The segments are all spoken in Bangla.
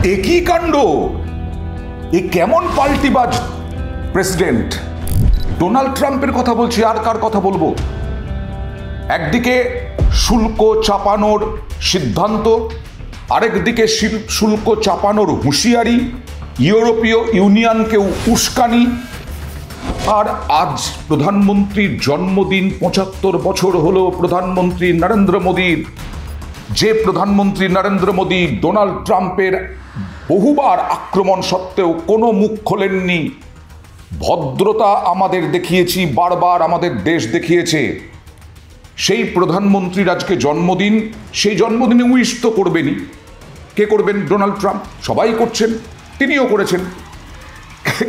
একই কাণ্ড! এ কেমন পাল্টিবাজ প্রেসিডেন্ট! ডোনাল্ড ট্রাম্পের কথা বলছি, আর কার কথা বলবো? একদিকে শুল্ক চাপানোর সিদ্ধান্ত, আরেকদিকে শুল্ক চাপানোর হুঁশিয়ারি, ইউরোপীয় ইউনিয়নকেও উস্কানি। আর আজ প্রধানমন্ত্রীর জন্মদিন, ৭৫ বছর হলো প্রধানমন্ত্রী নরেন্দ্র মোদীর। যে প্রধানমন্ত্রী নরেন্দ্র মোদী ডোনাল্ড ট্রাম্পের বহুবার আক্রমণ সত্ত্বেও কোনো মুখ খোলেননি, ভদ্রতা আমাদের দেখিয়েছি, বারবার আমাদের দেশ দেখিয়েছে, সেই প্রধানমন্ত্রীর আজকে জন্মদিন। সেই জন্মদিনে উইশ তো করবেনই। কে করবেন? Donald Trump. সবাই করছেন, তিনিও করেছেন।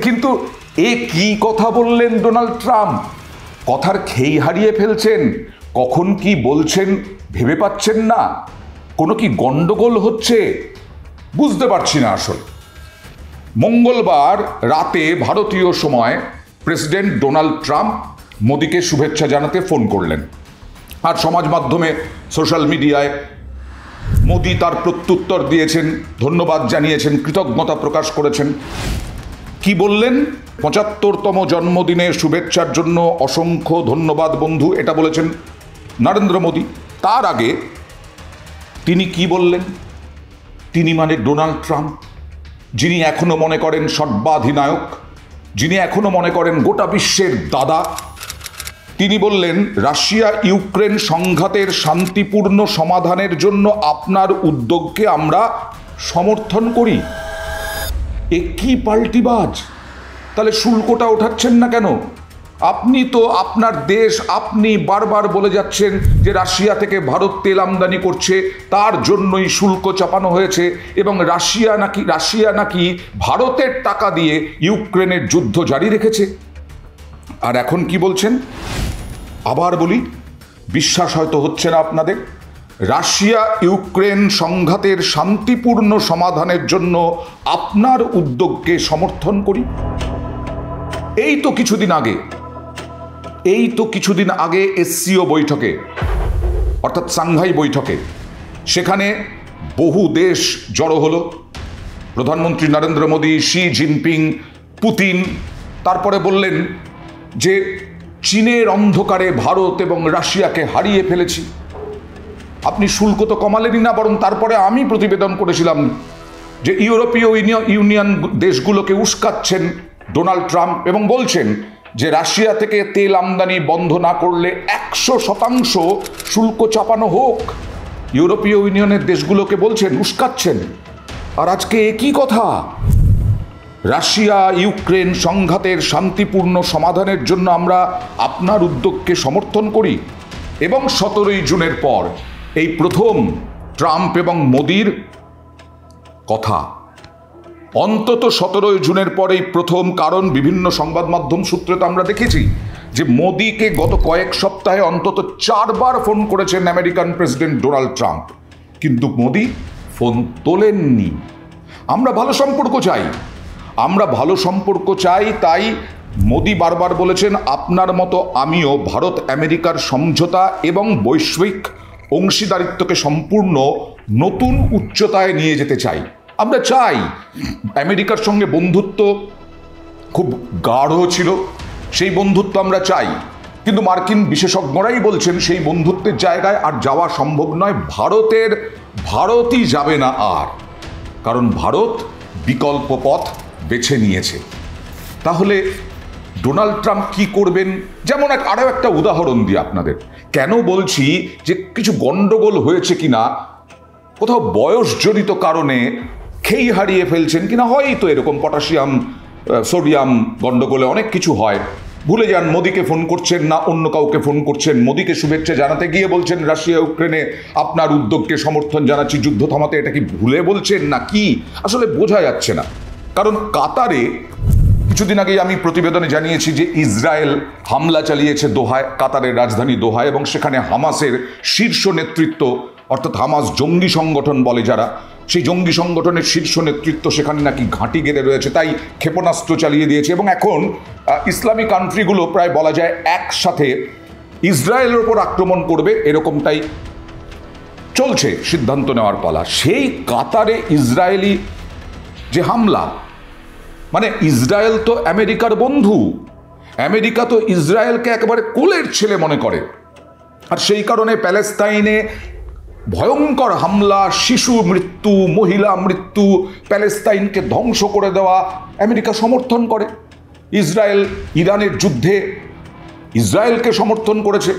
কিন্তু এ কি কথা বললেন ডোনাল্ড ট্রাম্প? কথার খেই হারিয়ে ফেলছেন। কখন কি বলছেন ভেবে পাচ্ছেন না? কোনো কি গন্ডগোল হচ্ছে? বুঝতে পারছি না আসলে। মঙ্গলবার রাতে ভারতীয় সময় প্রেসিডেন্ট ডোনাল্ড ট্রাম্প মোদিকে শুভেচ্ছা জানাতে ফোন করলেন, আর সমাজ মাধ্যমে, সোশ্যাল মিডিয়ায় মোদি তার প্রত্যুত্তর দিয়েছেন, ধন্যবাদ জানিয়েছেন, কৃতজ্ঞতা প্রকাশ করেছেন। কি বললেন? ৭৫তম জন্মদিনে শুভেচ্ছার জন্য অসংখ্য ধন্যবাদ বন্ধু, এটা বলেছেন নরেন্দ্র মোদী। তার আগে তিনি কি বললেন? তিনি মানে ডোনাল্ড ট্রাম্প, যিনি এখনো মনে করেন সর্বাধিনায়ক, যিনি এখনো মনে করেন গোটা বিশ্বের দাদা। তিনি বললেন, রাশিয়া ইউক্রেন সংঘাতের শান্তিপূর্ণ সমাধানের জন্য আপনার উদ্যোগকে আমরা সমর্থন করি। এ কি পাল্টিবাজ! তাহলে শুল্কটা ওঠাচ্ছেন না কেন? আপনি তো আপনার দেশ, আপনি বারবার বলে যাচ্ছেন যে রাশিয়া থেকে ভারত তেল আমদানি করছে, তার জন্যই শুল্ক চাপানো হয়েছে, এবং রাশিয়া নাকি ভারতের টাকা দিয়ে ইউক্রেনের যুদ্ধ জারি রেখেছে। আর এখন কি বলছেন? আবার বলি, বিশ্বাস হয়তো হচ্ছে না আপনাদের। রাশিয়া ইউক্রেন সংঘাতের শান্তিপূর্ণ সমাধানের জন্য আপনার উদ্যোগকে সমর্থন করি। এই তো কিছুদিন আগে এসসিও বৈঠকে, অর্থাৎ সাংহাই বৈঠকে, সেখানে বহু দেশ জড়ো হলো। প্রধানমন্ত্রী Narendra Modi, Xi Jinping, Putin তারপরে বললেন যে চীনের অন্ধকারে ভারত এবং রাশিয়াকে হারিয়ে ফেলেছি। আপনি শুল্ক তো কমালেনই না, বরং তারপরে আমি প্রতিবেদন করেছিলাম যে ইউরোপীয় ইউনিয়ন দেশগুলোকে উস্কাচ্ছেন ডোনাল্ড ট্রাম্প, এবং বলছেন যে রাশিয়া থেকে তেল আমদানি বন্ধ না করলে ১০০% শুল্ক চাপানো হোক। ইউরোপীয় ইউনিয়নের দেশগুলোকে বলছেন, উস্কাচ্ছেন। আর আজকে একই কথা, রাশিয়া ইউক্রেন সংঘাতের শান্তিপূর্ণ সমাধানের জন্য আমরা আপনার উদ্যোগকে সমর্থন করি। এবং ১৭ই জুনের পর এই প্রথম ট্রাম্প এবং মোদির কথা, অন্তত ১৭ই জুনের পর এই প্রথম। কারণ বিভিন্ন সংবাদ মাধ্যম সূত্রে তো আমরা দেখেছি যে মোদিকে গত কয়েক সপ্তাহে অন্তত ৪ বার ফোন করেছেন আমেরিকান প্রেসিডেন্ট ডোনাল্ড ট্রাম্প, কিন্তু মোদি ফোন তোলেননি। আমরা ভালো সম্পর্ক চাই, তাই মোদি বারবার বলেছেন, আপনার মতো আমিও ভারত আমেরিকার সমঝোতা এবং বৈশ্বিক অংশীদারিত্বকে সম্পূর্ণ নতুন উচ্চতায় নিয়ে যেতে চাই। আমরা চাই, আমেরিকার সঙ্গে বন্ধুত্ব খুব গাঢ় ছিল, সেই বন্ধুত্ব আমরা চাই, কিন্তু মার্কিন বিশেষজ্ঞরাই বলছেন সেই বন্ধুত্বের জায়গায় আর যাওয়া সম্ভব নয়। ভারতই যাবে না আর, কারণ ভারত বিকল্প পথ বেছে নিয়েছে। তাহলে ডোনাল্ড ট্রাম্প কি করবেন? যেমন আরও একটা উদাহরণ দিই আপনাদের। কেন বলছি যে কিছু গন্ডগোল হয়েছে কিনা, কোথাও বয়সজনিত কারণে খেই হারিয়ে ফেলছেন কিনা, হয়তো এরকম পটাশিয়াম সোডিয়াম গন্ডগোলে অনেক কিছু হয়। ভুলে যান মোদিকে ফোন করছেন না অন্য কাউকে ফোন করছেন, মোদিকে শুভেচ্ছা জানাতে গিয়ে বলছেন রাশিয়া ইউক্রেনে আপনার উদ্যোগকে সমর্থন জানাচ্ছি, যুদ্ধ থামাতে। এটা কি ভুলে বলছেন না কি? আসলে বোঝা যাচ্ছে না। কারণ কাতারে কিছুদিন আগে আমি প্রতিবেদনে জানিয়েছি যে ইসরায়েল হামলা চালিয়েছে দোহায়, কাতারের রাজধানী দোহায়, এবং সেখানে হামাসের শীর্ষ নেতৃত্ব, অর্থাৎ হামাস জঙ্গি সংগঠন বলে যারা, সেই জঙ্গি সংগঠনের শীর্ষ নেতৃত্ব সেখানে নাকি ঘাঁটি গেড়ে রয়েছে, তাই ক্ষেপণাস্ত্র চালিয়ে দিয়েছে। এবং এখন ইসলামী কান্ট্রিগুলো প্রায় বলা যায় একসাথে ইসরায়েলের ওপর আক্রমণ করবে, এরকমটাই চলছে সিদ্ধান্ত নেওয়ার পালা। সেই কাতারে ইসরায়েলি যে হামলা, মানে ইসরায়েল তো আমেরিকার বন্ধু, আমেরিকা তো ইসরায়েলকে একেবারে কোলের ছেলে মনে করে, আর সেই কারণে প্যালেস্তাইনে ভয়ঙ্কর হামলা, শিশু মৃত্যু, মহিলা মৃত্যু, প্যালেস্তাইনকে ধ্বংস করে দেওয়া আমেরিকা সমর্থন করে। ইসরায়েল ইরানের যুদ্ধে ইসরায়েলকে সমর্থন করেছে।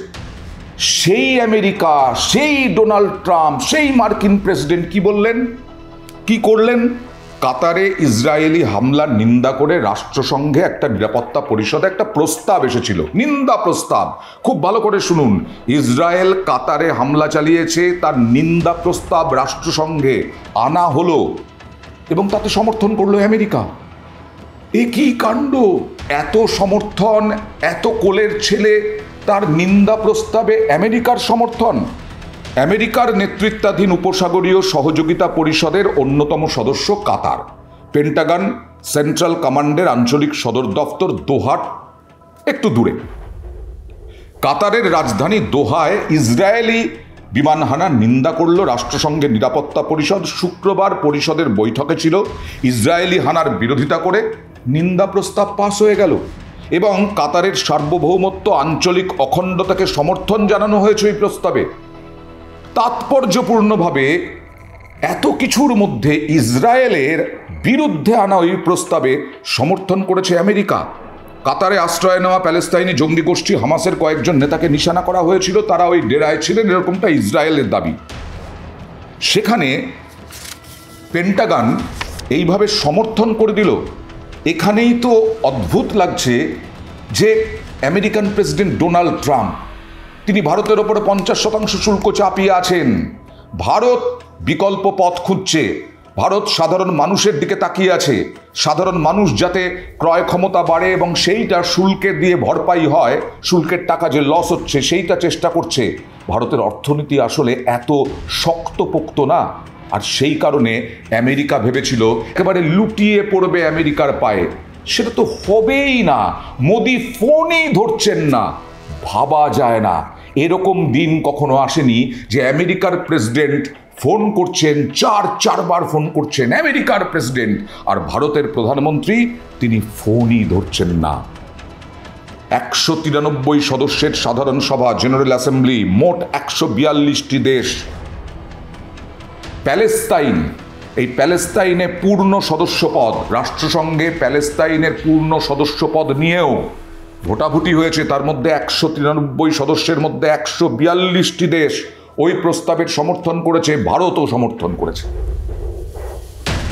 সেই আমেরিকা, সেই ডোনাল্ড ট্রাম্প, সেই মার্কিন প্রেসিডেন্ট কি বললেন, কি করলেন? কাতারে ইসরায়েলি হামলার নিন্দা করে রাষ্ট্রসংঘে একটা নিরাপত্তা পরিষদে একটা প্রস্তাব এসেছিল, নিন্দা প্রস্তাব। খুব ভালো করে শুনুন, ইসরায়েল কাতারে হামলা চালিয়েছে, তার নিন্দা প্রস্তাব রাষ্ট্রসংঘে আনা হলো এবং তাতে সমর্থন করলো আমেরিকা। এ কি কাণ্ড! এত সমর্থন, এত কোলের ছেলে, তার নিন্দা প্রস্তাবে আমেরিকার সমর্থন। আমেরিকার নেতৃত্বাধীন উপসাগরীয় সহযোগিতা পরিষদের অন্যতম সদস্য কাতার। পেন্টাগন সেন্ট্রাল কমান্ডের আঞ্চলিক সদর দপ্তর দোহার একটু দূরে। কাতারের রাজধানী দোহায় ইসরায়েলি বিমান হানার নিন্দা করল রাষ্ট্রসংঘের নিরাপত্তা পরিষদ। শুক্রবার পরিষদের বৈঠকে ছিল, ইসরায়েলি হানার বিরোধিতা করে নিন্দা প্রস্তাব পাস হয়ে গেল এবং কাতারের সার্বভৌমত্ব, আঞ্চলিক অখণ্ডতাকে সমর্থন জানানো হয়েছে এই প্রস্তাবে। তাৎপর্যপূর্ণভাবে এত কিছুর মধ্যে ইসরায়েলের বিরুদ্ধে আনা ওই প্রস্তাবে সমর্থন করেছে আমেরিকা। কাতারে আশ্রয় নেওয়া প্যালেস্তাইনি জঙ্গি গোষ্ঠী হামাসের কয়েকজন নেতাকে নিশানা করা হয়েছিল, তারা ওই ডেরায় ছিলেন, এরকমটা ইসরায়েলের দাবি। সেখানে পেন্টাগন এইভাবে সমর্থন করে দিল। এখানেই তো অদ্ভুত লাগছে যে আমেরিকান প্রেসিডেন্ট ডোনাল্ড ট্রাম্প, তিনি ভারতের ওপরে 50% শুল্ক চাপিয়ে আছেন। ভারত বিকল্প পথ খুঁজছে, ভারত সাধারণ মানুষের দিকে তাকিয়ে আছে। সাধারণ মানুষ যাতে ক্রয় ক্ষমতা বাড়ে এবং সেইটা শুল্কের দিয়ে ভরপাই হয়, শুল্কের টাকা যে লস হচ্ছে সেইটা চেষ্টা করছে। ভারতের অর্থনীতি আসলে এত শক্তপোক্ত না, আর সেই কারণে আমেরিকা ভেবেছিল একেবারে লুটিয়ে পড়বে আমেরিকার পায়ে। সেটা তো হবেই না। মোদি ফোনই ধরছেন না, ভাবা যায় না। এরকম দিন কখনো আসেনি যে আমেরিকার প্রেসিডেন্ট ফোন করছেন, চারবার ফোন করছেন আমেরিকার প্রেসিডেন্ট, আর ভারতের প্রধানমন্ত্রী তিনি ফোনই ধরছেন না। 193 সদস্যের সাধারণ সভা, জেনারেল অ্যাসেম্বলি, মোট 142টি দেশ। প্যালেস্তাইন, এই প্যালেস্তাইনে পূর্ণ সদস্যপদ, রাষ্ট্রসংঘে প্যালেস্তাইনের পূর্ণ সদস্যপদ নিয়েও ভোটাভুটি হয়েছে। তার মধ্যে 193 সদস্যের মধ্যে 142টি দেশ ওই প্রস্তাবের সমর্থন করেছে, ভারতও সমর্থন করেছে।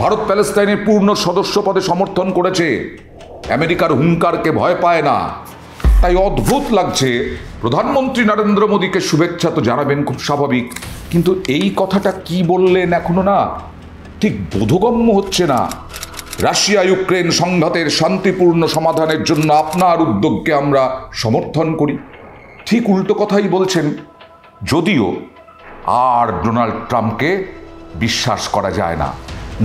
ভারত প্যালেস্তাইনের পূর্ণ সদস্যপদে সমর্থন করেছে, আমেরিকার হুঙ্কারকে ভয় পায় না। তাই অদ্ভুত লাগছে, প্রধানমন্ত্রী নরেন্দ্র মোদীকে শুভেচ্ছা তো জানাবেন, খুব স্বাভাবিক, কিন্তু এই কথাটা কি বললেন এখনো না ঠিক বোধগম্য হচ্ছে না। রাশিয়া ইউক্রেন সংঘাতের শান্তিপূর্ণ সমাধানের জন্য আপনার উদ্যোগকে আমরা সমর্থন করি, ঠিক উল্টো কথাই বলছেন। যদিও আর ডোনাল্ড ট্রাম্পকে বিশ্বাস করা যায় না।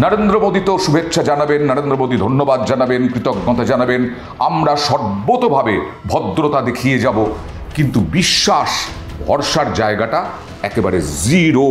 নরেন্দ্র মোদী তো শুভেচ্ছা জানাবেন, নরেন্দ্র মোদী ধন্যবাদ জানাবেন, কৃতজ্ঞতা জানাবেন, আমরা সর্বতোভাবে ভদ্রতা দেখিয়ে যাব, কিন্তু বিশ্বাস, ভরসার জায়গাটা একেবারে জিরো।